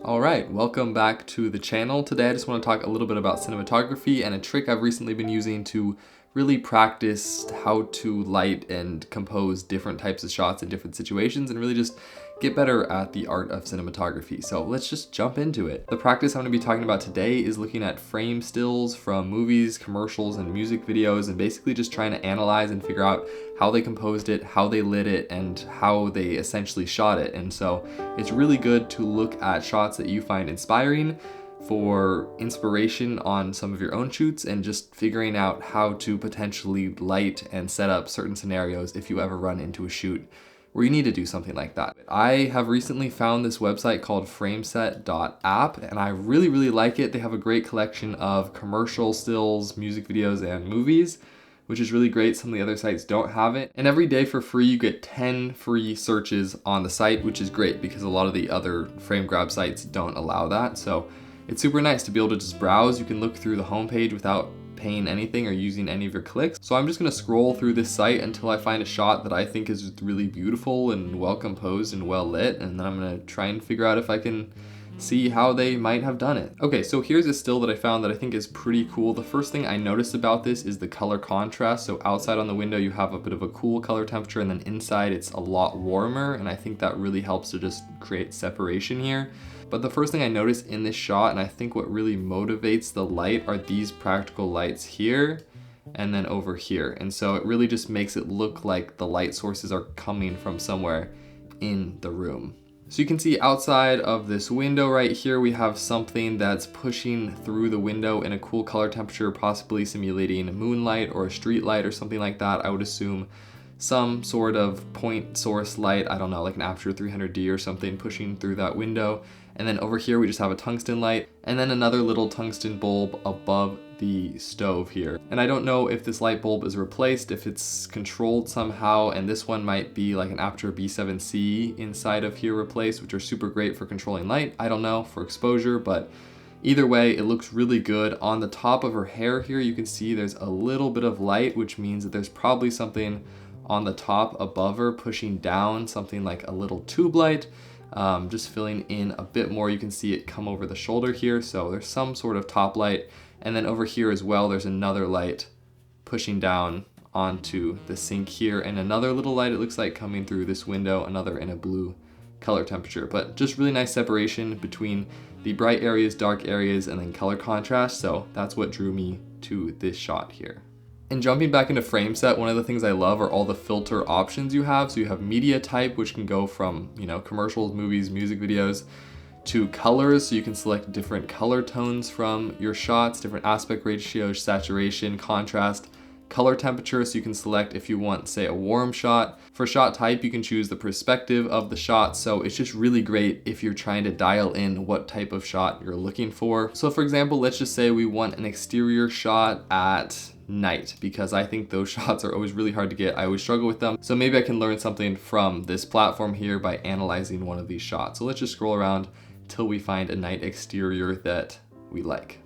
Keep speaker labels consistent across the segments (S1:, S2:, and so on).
S1: Alright, welcome back to the channel. Today I just want to talk a little bit about cinematography and a trick I've recently been using to really practice how to light and compose different types of shots in different situations and really just get better at the art of cinematography. So let's just jump into it. The practice I'm going to be talking about today is looking at frame stills from movies, commercials, and music videos, and basically just trying to analyze and figure out how they composed it, how they lit it, and how they essentially shot it. And so it's really good to look at shots that you find inspiring for inspiration on some of your own shoots and just figuring out how to potentially light and set up certain scenarios if you ever run into a shoot where you need to do something like that. I have recently found this website called frameset.app and I really like it. They have a great collection of commercial stills, music videos, and movies, which is really great. Some of the other sites don't have it. And every day for free, you get 10 free searches on the site, which is great because a lot of the other frame grab sites don't allow that. So it's super nice to be able to just browse. You can look through the homepage without paying anything or using any of your clicks. So I'm just gonna scroll through this site until I find a shot that I think is really beautiful and well composed and well lit, and then I'm gonna try and figure out if I can see how they might have done it. Okay, so here's a still that I found that I think is pretty cool. The first thing I noticed about this is the color contrast. So outside on the window you have a bit of a cool color temperature, and then inside it's a lot warmer, and I think that really helps to just create separation here. But the first thing I noticed in this shot, and I think what really motivates the light, are these practical lights here and then over here. And so it really just makes it look like the light sources are coming from somewhere in the room. So you can see outside of this window right here, we have something that's pushing through the window in a cool color temperature, possibly simulating moonlight or a street light or something like that. I would assume some sort of point source light, I don't know, like an Aperture 300D or something pushing through that window. And then over here we just have a tungsten light and then another little tungsten bulb above the stove here. And I don't know if this light bulb is replaced, if it's controlled somehow, and this one might be like an Aperture B7C inside of here replaced, which are super great for controlling light. I don't know, for exposure, but either way, it looks really good. On the top of her hair here, you can see there's a little bit of light, which means that there's probably something on the top above her pushing down, something like a little tube light. Just filling in a bit more. You can see it come over the shoulder here, so there's some sort of top light. And then over here as well, there's another light pushing down onto the sink here, and another little light, it looks like, coming through this window, another in a blue color temperature. But just really nice separation between the bright areas, dark areas, and then color contrast. So that's what drew me to this shot here. And jumping back into FrameSet, one of the things I love are all the filter options you have. So you have media type, which can go from, commercials, movies, music videos, to colors. So you can select different color tones from your shots, different aspect ratios, saturation, contrast, color temperature. So you can select if you want, say, a warm shot. For shot type, you can choose the perspective of the shot. So it's just really great if you're trying to dial in what type of shot you're looking for. So for example, let's just say we want an exterior shot at night, because I think those shots are always really hard to get. I always struggle with them. So maybe I can learn something from this platform here by analyzing one of these shots. So let's just scroll around till we find a night exterior that we like.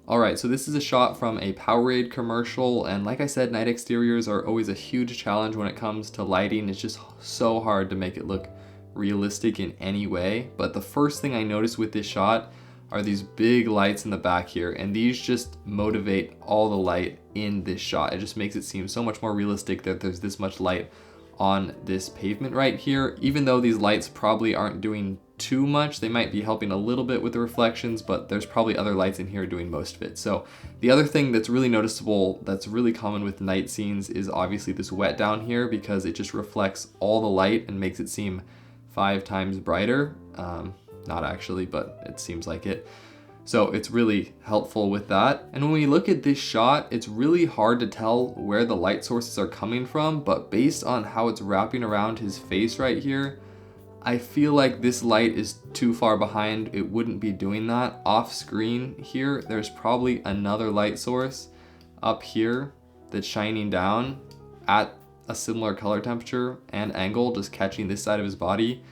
S1: All right, so this is a shot from a Powerade commercial, and like I said, night exteriors are always a huge challenge when it comes to lighting. It's just so hard to make it look realistic in any way. But the first thing I noticed with this shot are these big lights in the back here, and these just motivate all the light in this shot. It just makes it seem so much more realistic that there's this much light on this pavement right here. Even though these lights probably aren't doing too much, they might be helping a little bit with the reflections, but there's probably other lights in here doing most of it. So the other thing that's really noticeable, that's really common with night scenes, is obviously this wet down here, because it just reflects all the light and makes it seem 5 times brighter. Not actually, but it seems like it. So it's really helpful with that. And when we look at this shot, it's really hard to tell where the light sources are coming from, but based on how it's wrapping around his face right here, I feel like this light is too far behind. It wouldn't be doing that. Off screen here, there's probably another light source up here that's shining down at a similar color temperature and angle, just catching this side of his body,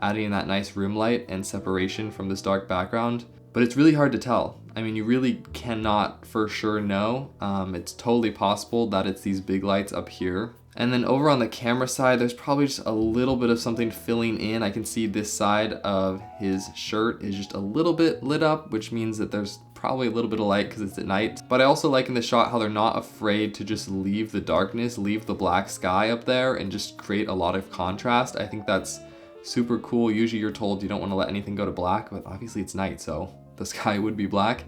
S1: adding that nice room light and separation from this dark background. But it's really hard to tell. I mean, you really cannot for sure know. It's totally possible that it's these big lights up here And then over on the camera side, there's probably just a little bit of something filling in. I can see this side of his shirt is just a little bit lit up, which means that there's probably a little bit of light because it's at night. But I also like in the shot how they're not afraid to just leave the darkness, leave the black sky up there and just create a lot of contrast. I think that's super cool. Usually you're told you don't want to let anything go to black, but obviously it's night, so the sky would be black.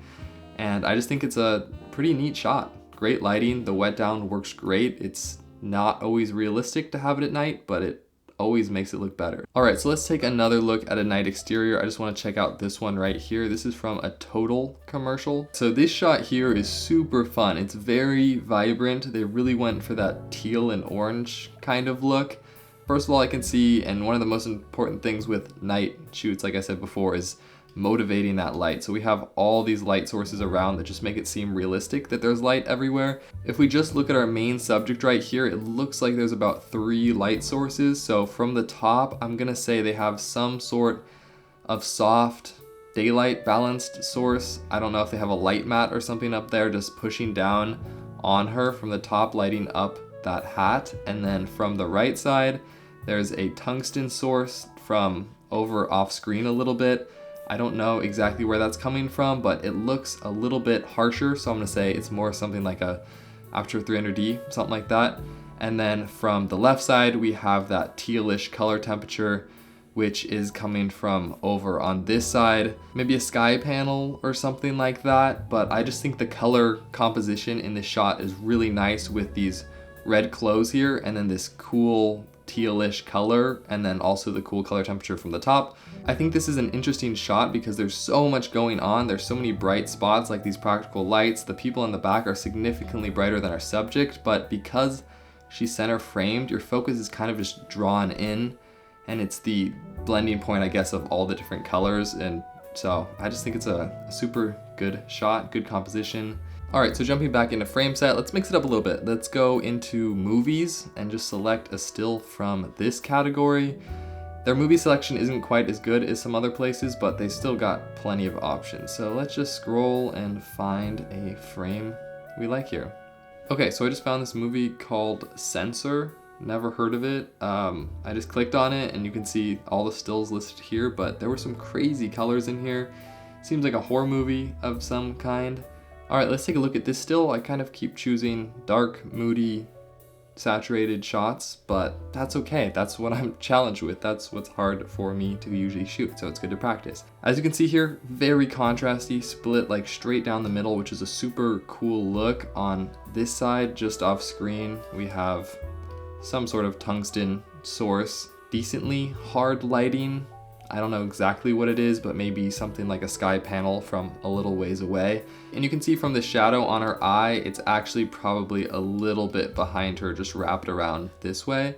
S1: And I just think it's a pretty neat shot. Great lighting, the wet down works great. It's not always realistic to have it at night, but it always makes it look better. All right, so let's take another look at a night exterior. I just want to check out this one right here. This is from a Total commercial. So this shot here is super fun. It's very vibrant. They really went for that teal and orange kind of look. First of all, I can see, and one of the most important things with night shoots, like I said before, is motivating that light. So we have all these light sources around that just make it seem realistic that there's light everywhere. If we just look at our main subject right here, it looks like there's about 3 light sources. So from the top, I'm gonna say they have some sort of soft daylight balanced source. I don't know if they have a light mat or something up there just pushing down on her from the top, lighting up that hat. And then from the right side, there's a tungsten source from over off screen a little bit. I don't know exactly where that's coming from, but it looks a little bit harsher, so I'm gonna say it's more something like a Aperture 300D, something like that. And then from the left side, we have that tealish color temperature, which is coming from over on this side, maybe a sky panel or something like that. But I just think the color composition in this shot is really nice with these red clothes here, and then this cool tealish color, and then also the cool color temperature from the top. I think this is an interesting shot because there's so much going on. There's so many bright spots, like these practical lights. The people in the back are significantly brighter than our subject, but because she's center framed, your focus is kind of just drawn in, and it's the blending point, I guess, of all the different colors. And so I just think it's a super good shot, good composition. All right, so jumping back into frame set, let's mix it up a little bit. Let's go into movies and just select a still from this category. Their movie selection isn't quite as good as some other places, but they still got plenty of options. So let's just scroll and find a frame we like here. Okay, so I just found this movie called Censor. Never heard of it. I just clicked on it and you can see all the stills listed here, but there were some crazy colors in here. Seems like a horror movie of some kind. All right, let's take a look at this still. I kind of keep choosing dark, moody, saturated shots, but that's okay. That's what I'm challenged with. That's what's hard for me to usually shoot, so it's good to practice. As you can see here, very contrasty, split like straight down the middle, which is a super cool look. On this side, just off screen, we have some sort of tungsten source, decently hard lighting. I don't know exactly what it is, but maybe something like a sky panel from a little ways away. And you can see from the shadow on her eye, it's actually probably a little bit behind her, just wrapped around this way.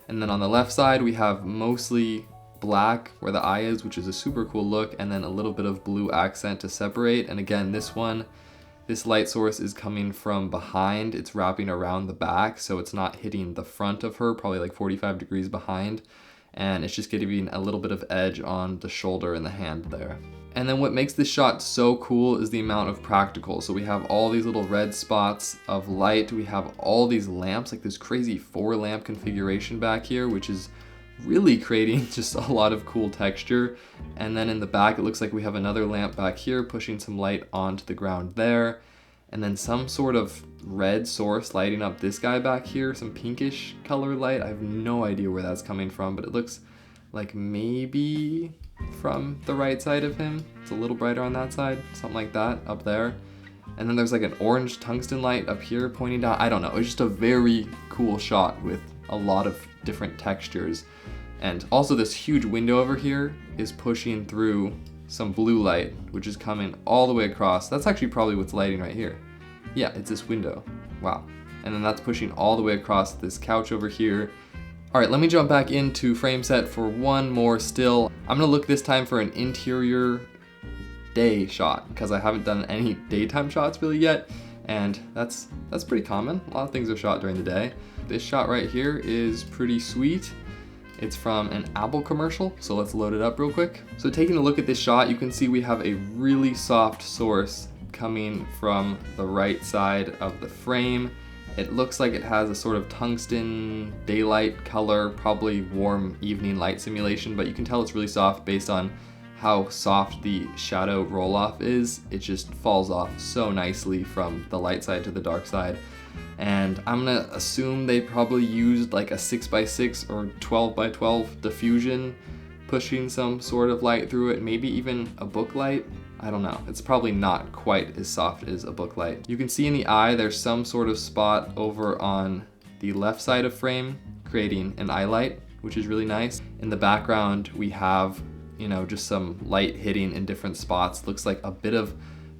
S1: And then on the left side, we have mostly black where the eye is, which is a super cool look, and then a little bit of blue accent to separate. And again, this light source is coming from behind. It's wrapping around the back, so it's not hitting the front of her, probably like 45 degrees behind. And it's just giving a little bit of edge on the shoulder and the hand there. And then what makes this shot so cool is the amount of practical. So we have all these little red spots of light. We have all these lamps, like this crazy 4-lamp configuration back here, which is really creating just a lot of cool texture. And then in the back, it looks like we have another lamp back here pushing some light onto the ground there. And then some sort of red source lighting up this guy back here, some pinkish color light. I have no idea where that's coming from, but it looks like maybe from the right side of him. It's a little brighter on that side, something like that up there. And then there's like an orange tungsten light up here pointing down. I don't know, it's just a very cool shot with a lot of different textures. And also this huge window over here is pushing through some blue light, which is coming all the way across. That's actually probably what's lighting right here. Yeah, it's this window. Wow. And then that's pushing all the way across this couch over here. All right, let me jump back into frame set for one more still. I'm gonna look this time for an interior day shot because I haven't done any daytime shots really yet. And that's pretty common. A lot of things are shot during the day. This shot right here is pretty sweet. It's from an Apple commercial, so let's load it up real quick. So taking a look at this shot, you can see we have a really soft source coming from the right side of the frame. It looks like it has a sort of tungsten daylight color, probably warm evening light simulation, but you can tell it's really soft based on how soft the shadow roll-off is. It just falls off so nicely from the light side to the dark side. And I'm gonna assume they probably used like a 6x6 or 12x12 diffusion, pushing some sort of light through it, maybe even a book light. I don't know. It's probably not quite as soft as a book light. You can see in the eye there's some sort of spot over on the left side of frame, creating an eye light, which is really nice. In the background we have, you know, just some light hitting in different spots. Looks like a bit of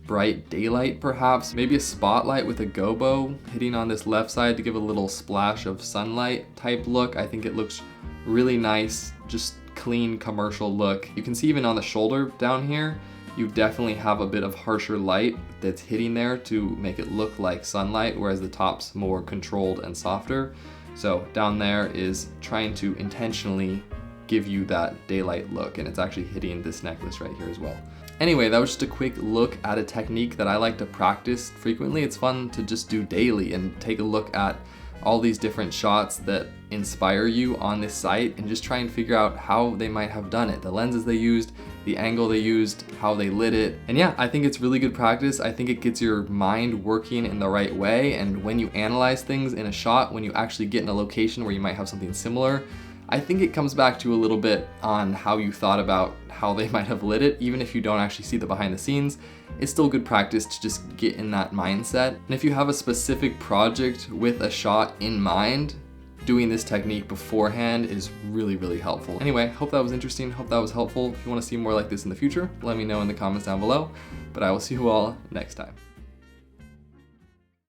S1: bright daylight perhaps, maybe a spotlight with a gobo hitting on this left side to give a little splash of sunlight type look. I think it looks really nice, just clean commercial look. You can see even on the shoulder down here, you definitely have a bit of harsher light that's hitting there to make it look like sunlight, whereas the top's more controlled and softer. So down there is trying to intentionally give you that daylight look, and it's actually hitting this necklace right here as well. Anyway, that was just a quick look at a technique that I like to practice frequently. It's fun to just do daily and take a look at all these different shots that inspire you on this site and just try and figure out how they might have done it. The lenses they used, the angle they used, how they lit it. And yeah, I think it's really good practice. I think it gets your mind working in the right way. And when you analyze things in a shot, when you actually get in a location where you might have something similar, I think it comes back to a little bit on how you thought about how they might have lit it. Even if you don't actually see the behind the scenes, it's still good practice to just get in that mindset. And if you have a specific project with a shot in mind, doing this technique beforehand is really, really helpful. Anyway, hope that was interesting, hope that was helpful. If you want to see more like this in the future, let me know in the comments down below, but I will see you all next time.